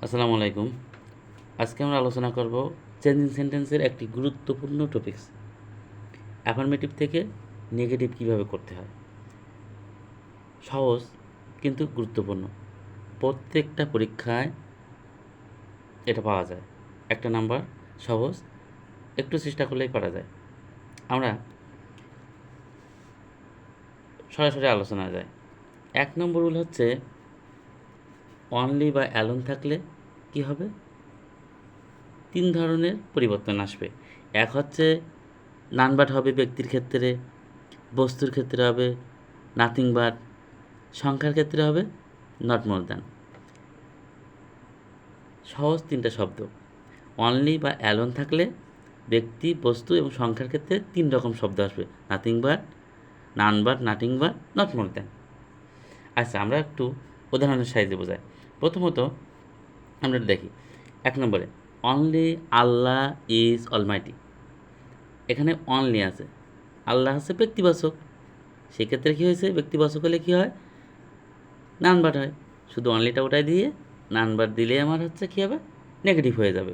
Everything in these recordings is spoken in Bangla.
আসসালামু আলাইকুম। আজকে আমরা আলোচনা করব চেঞ্জিং সেন্টেন্সের একটি গুরুত্বপূর্ণ টপিকস, অ্যাফার্মেটিভ থেকে নেগেটিভ কিভাবে করতে হয়। সহজ কিন্তু গুরুত্বপূর্ণ। প্রত্যেকটা পরীক্ষায় এটা পাওয়া যায়। একটা নাম্বার সহজ, একটু চেষ্টা করলেই পারা যায়। আমরা সরাসরি আলোচনা যায়। 1 নম্বর রুল হচ্ছে অনলি বা অ্যালোন থাকলে কি হবে? 3 ধরনের পরিবর্তন আসবে। এক হচ্ছে নান বাট হবে ব্যক্তির ক্ষেত্রে, বস্তুর ক্ষেত্রে হবে নাথিং বাট, সংখ্যার ক্ষেত্রে হবে নট মোর দ্যান। সহজ 3টা শব্দ। অনলি বা অ্যালোন থাকলে ব্যক্তি, বস্তু এবং সংখ্যার ক্ষেত্রে 3 রকম শব্দ আসবে, nothing but, none but, nothing but, not more than. আচ্ছা, আমরা একটু উদাহরণের সাহায্যে বোঝাই। প্রথমত আমরা দেখি 1 নম্বরে অনলি আল্লাহ ইজ অলমাইটি। এখানে অনলি আছে, আল্লাহ আছে ব্যক্তিবাচক, সেক্ষেত্রে কী হয়েছে? ব্যক্তিবাচক হলে কী হয়? নান বাট হয়। শুধু অনলিটা ওটাই দিয়ে নান বাট দিলে আমার হচ্ছে কী হবে? নেগেটিভ হয়ে যাবে।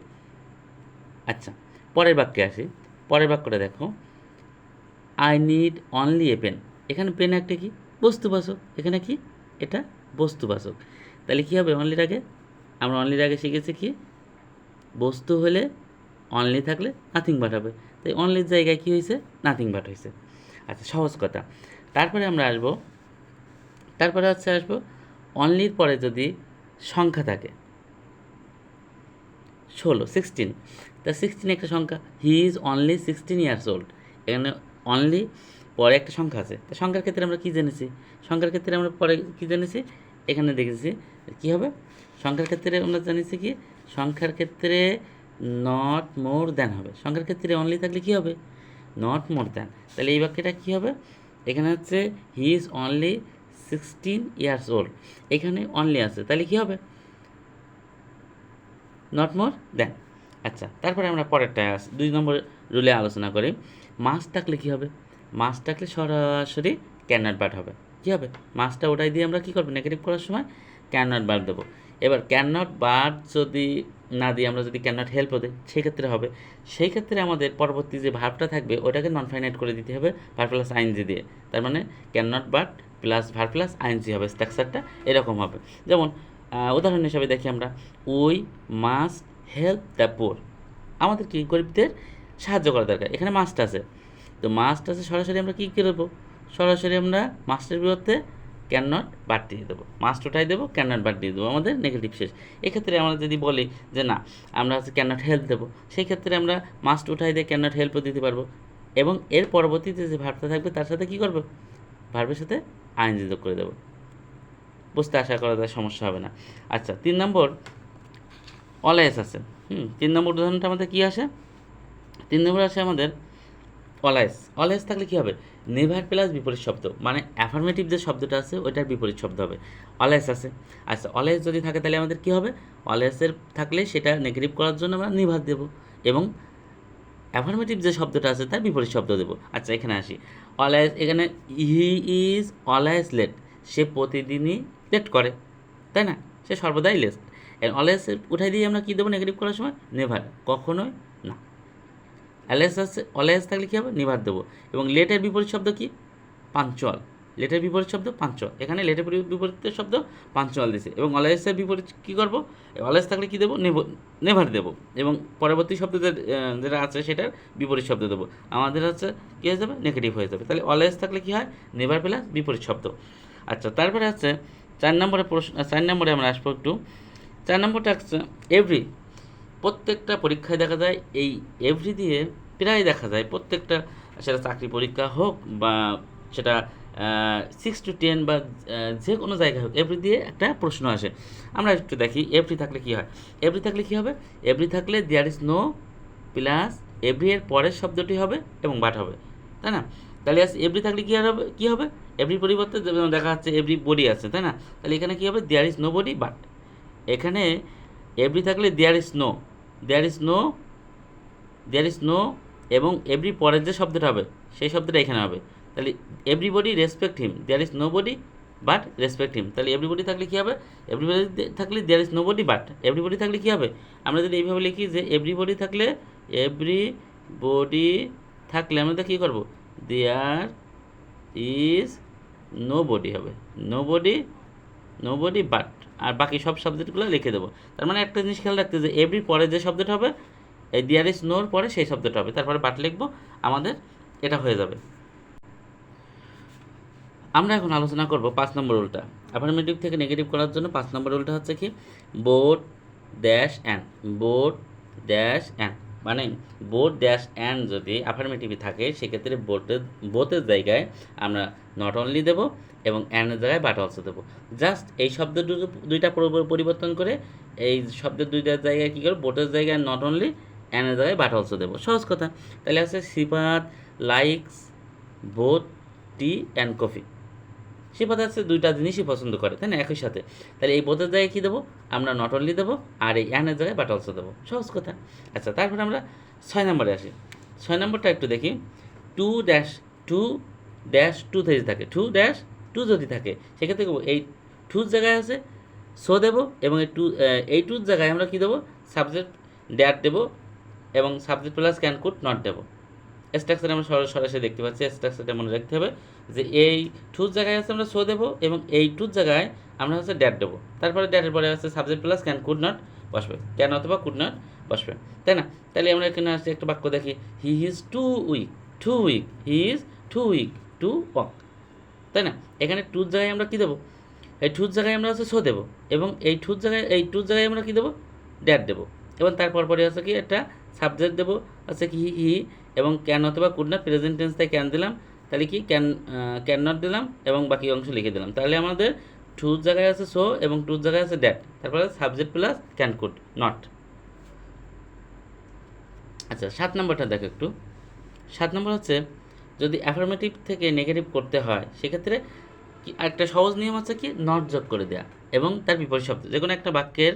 আচ্ছা, পরের বাক্যে আসি। পরের বাক্যটা দেখো, I need only a pen. এখানে পেন একটা কি? বস্তুবাচক। এখানে কি? এটা বস্তুবাচক। তাহলে কী হবে? অনলির আগে আমরা অনলির আগে শিখেছি কি? বস্তু হলে অনলি থাকলে নাথিং বাট হবে। তাই অনলির জায়গায় কী হয়েছে? নাথিং বাট হয়েছে। আচ্ছা, সহজ কথা। তারপরে আমরা আসবো অনলির পরে যদি সংখ্যা থাকে 16, তা 16 একটা সংখ্যা। He is only 16 years old. এখানে অনলি পরে একটা সংখ্যা আছে। তা সংখ্যার ক্ষেত্রে আমরা কী জেনেছি? এখানে দেখেছি কী হবে? সংখ্যার ক্ষেত্রে আমরা জানিছি কি? সংখ্যার ক্ষেত্রে নট মোর দ্যান হবে। সংখ্যার ক্ষেত্রে অনলি থাকলে কী হবে? Not more than. তাহলে এই বাক্যটা কী হবে? এখানে হচ্ছে he is only 16 years old. এখানে অনলি আছে, তাহলে কী হবে? Not more than. আচ্ছা, তারপরে আমরা পরেরটা 2 নম্বর রুলে আলোচনা করি। মাস্ট থাকলে কী হবে? মাস্ট থাকলে সরাসরি ক্যান নট বাট হবে। কী হবে? মাস্টটা ওটাই দিয়ে আমরা কী করবো? নেগেটিভ করার সময় ক্যান নট বাট দেবো। এবার ক্যান নট বাট যদি না দিয়ে আমরা যদি ক্যান নট হেল্পও দিই, সেক্ষেত্রে হবে। সেই ক্ষেত্রে আমাদের পরবর্তী যে ভার্বটা থাকবে ওটাকে নন ফাইনাইট করে দিতে হবে ভার্ব প্লাস আইএনজি দিয়ে। তার মানে can not but plus verb plus ing হবে, স্ট্রাকচারটা এরকম হবে। যেমন উদাহরণ হিসাবে দেখি আমরা, we must help the poor. আমাদের কি গরিবদের সাহায্য করা দরকার। এখানে মাস্ট আছে, তো মাস্ট আছে, সরাসরি আমরা কী করবো? সরাসরি আমরা মাস্টের বিরুদ্ধে ক্যান নট বাদ দিয়ে দেবো। মাস্ট ওঠাই দেবো, ক্যান নট বাদ দিয়ে দেবো, আমাদের নেগেটিভ শেষ। এক্ষেত্রে আমরা যদি বলি যে না, আমরা হচ্ছে ক্যান নট হেল্প দেবো, সেই ক্ষেত্রে আমরা মাস্ট উঠাই দিয়ে ক্যান নট হেল্পও দিতে পারবো। এবং এর পরবর্তীতে যে ভার্বটা থাকবে তার সাথে কী করবো? ভার্বের সাথে আইএনজি যোগ করে দেবো। বুঝতে আশা করা যায় সমস্যা হবে না। আচ্ছা, 3 নম্বর অলওয়েজ আছে। 3 নম্বর উদাহরণটা আমাদের কী আসে? 3 নম্বর আসে আমাদের অলওয়েজ। অলওয়েজ থাকলে কী হবে? নেভার প্লাস বিপরীত শব্দ, মানে অ্যাফার্মেটিভ যে শব্দটা আছে ওইটার বিপরীত শব্দ হবে। অলওয়েজ আছে। আচ্ছা, অলওয়েজ যদি থাকে তাহলে আমাদের কী হবে? অলওয়েজের থাকলে সেটা নেগেটিভ করার জন্য আমরা নেভার দেবো এবং অ্যাফার্মেটিভ যে শব্দটা আছে তার বিপরীত শব্দ দেবো। আচ্ছা, এখানে আসি। অলওয়েজ, এখানে হি ইজ অলওয়েজ লেট। সে প্রতিদিনই লেট করে, তাই না? সে সর্বদাই লেট। অলওয়েজ উঠাই দিয়ে আমরা কী দেবো নেগেটিভ করার সময়? নেভার, কখনোই না। অলওয়েজ আছে, অলওয়েজ থাকলে কী হবে? নেভার দেবো। এবং লেটের বিপরীত শব্দ কি? পাঞ্চুয়াল। লেটের বিপরীত শব্দ পাঞ্চুয়াল। এখানে লেটের বিপরীত শব্দ পাঞ্চুয়াল দিছে। এবং অলওয়েজের বিপরীত কী করবো? অলওয়েজ থাকলে কী দেবো? নেভার দেবো। এবং পরবর্তী শব্দ যেটা আছে সেটার বিপরীত শব্দ দেবো। আমাদের হচ্ছে কী হয়ে যাবে? নেগেটিভ হয়ে যাবে। তাহলে অলওয়েজ থাকলে কী হয়? নেভার প্লাস বিপরীত শব্দ। আচ্ছা, তারপরে হচ্ছে 4 নম্বরে প্রশ্ন। 4 নম্বরে আমরা আসবো একটু। 4 নম্বরটা হচ্ছে এভরি। প্রত্যেকটা পরীক্ষায় দেখা যায় এই এভরি দিয়ে প্রায় দেখা যায় প্রত্যেকটা, সেটা চাকরি পরীক্ষা হোক বা সেটা 6 to 10 বা যে কোনো জায়গায় হোক, এভরি দিয়ে একটা প্রশ্ন আসে। আমরা একটু দেখি এভরি থাকলে কী হয়। এভরি থাকলে কী হবে? এভরি থাকলে there is no plus every এর পরের শব্দটি হবে এবং বাট হবে, তাই না? তাহলে এভরি থাকলে কী হবে? এভরি পরিবর্তে দেখা যাচ্ছে এভরি বডি আছে, তাই না? তাহলে এখানে কী হবে? There is no body but. এখানে এভরি থাকলে there is no, there is no এবং এভরি পরের যে শব্দটা হবে সেই শব্দটা এখানে হবে। তাহলে everybody respect him, there is no body but respect him. তাহলে এভরিবডি থাকলে কী হবে? এভরিবডি থাকলে there is nobody but. Everybody থাকলে কী হবে? আমরা যদি এইভাবে লিখি যে এভরিবডি থাকলে আমরা কী করবো? দেয়ার ইজ নোবডি হবে, নোবডি বাট, আর বাকি সব সাবজেক্টগুলো লিখে দেবো। তার মানে একটা জিনিস খেয়াল রাখতে যে এভরি পরে যে শব্দটা হবে, এই দেয়ার ইজ নোর পরে সেই শব্দটা হবে, তারপরে বাট লিখবো, আমাদের এটা হয়ে যাবে। আমরা এখন আলোচনা করব 5 নম্বর রুলটা। অ্যাফার্মেটিভ থেকে নেগেটিভ করার জন্য 5 নম্বর রুলটা হচ্ছে কি, boat dash and. Boat dash and মানে বোট ড্যাশ অ্যান্ড যদি অ্যাফার্মেটিভ থাকে, সেক্ষেত্রে বোথের জায়গায় আমরা নট অনলি দেবো এবং অ্যান্ডের জায়গায় বাট অলসো দেবো। জাস্ট এই শব্দ দুইটা পরিবর্তন করে এই শব্দের দুইটার জায়গায় কী করবো, বোটের জায়গায় নট অনলি, অ্যান্ডের জায়গায় বাট অলসো দেবো। সহজ কথা। তাহলে আছে Sifat likes both tea and coffee. Sifat আছে দুইটা জিনিসই পছন্দ করে, তাই না, একই সাথে। তাহলে এই বোধের জায়গায় কী দেবো, আমরা নট অনলি দেবো, আর এই অ্যানের জায়গায় বাট অলসো দেবো। সহজ কথা। আচ্ছা, তারপরে আমরা 6 নম্বরে আসি। 6 নম্বরটা একটু দেখি। 2-2 যদি থাকে, 2-2 যদি থাকে, সেক্ষেত্রে এই 2 জায়গায় আছে সো দেবো, এবং এই 2 জায়গায় আমরা কী দেবো, সাবজেক্ট ড্যাট দেবো, এবং subject plus can could not দেবো। স্ট্রাকচার আমরা সরাসরি দেখতে পাচ্ছি। স্ট্রাকচারটা মনে রাখতে হবে যে এই 2 জায়গায় আছে আমরা সো দেবো, এবং এই 2 জায়গায় আমরা হচ্ছে ড্যাট দেবো। তারপরে ড্যাটের পরে আছে subject plus can could not বসবে, ক্যান অথবা কুড নট বসবে, তাই না। তাহলে আমরা এখানে আসছি একটা বাক্য দেখি, he is too weak he is too weak to walk, তাই না। এখানে 2 জায়গায় আমরা কী দেবো, এই 2 জায়গায় আমরা হচ্ছে সো দেবো, এবং এই 2 জায়গায় আমরা কী দেবো, ড্যাট দেবো, এবং তারপর পরে আছে কি একটা সাবজেক্ট দেবো, আছে কি হি, এবং ক্যান অথবা কুড নট, প্রেজেন্ট টেন্স তাই ক্যান দিলাম, তাহলে কি ক্যান নট দিলাম, এবং বাকি অংশ লিখে দিলাম। তাহলে আমাদের 2 জায়গায় আছে সো এবং 2 জায়গায় আছে ড্যাট, তারপরে subject plus can could not. আচ্ছা, 7 নম্বরটা দেখো একটু। 7 নম্বর হচ্ছে যদি অ্যাফার্মেটিভ থেকে নেগেটিভ করতে হয়, সেক্ষেত্রে একটা সহজ নিয়ম আছে কি, নট যোগ করে দেওয়া এবং তার বিপরীত শব্দ। যে কোনো একটা বাক্যের